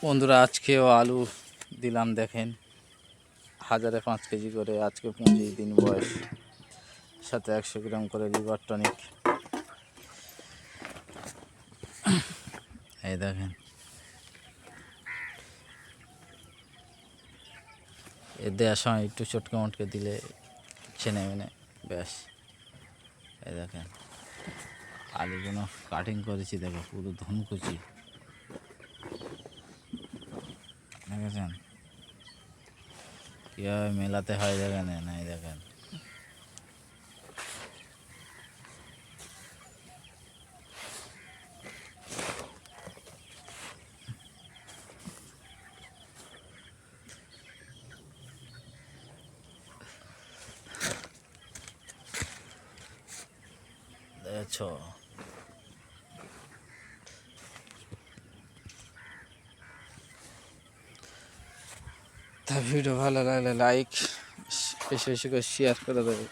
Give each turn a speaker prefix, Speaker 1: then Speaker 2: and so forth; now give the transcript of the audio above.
Speaker 1: বন্ধুরা আজকেও আলু দিলাম, দেখেন 1005 কেজি করে। আজকে 25 দিন বয়স, সাথে 100 গ্রাম করে লিভার টনিক। এই দেখেন, এ দেওয়ার সময় একটু চটকে মটকে দিলে ছেনে মেনে ব্যাস। এই দেখেন আলুগুলো কাটিং করেছি, দেখো পুরো ধনকুচি, দেখেছেন কীভাবে মেলাতে হয়, দেখেন না, এই দেখেন দেখছো। তা ভিডিও ভালো লাগলে লাইক, বেশি বেশি করে শেয়ার করে দেবে।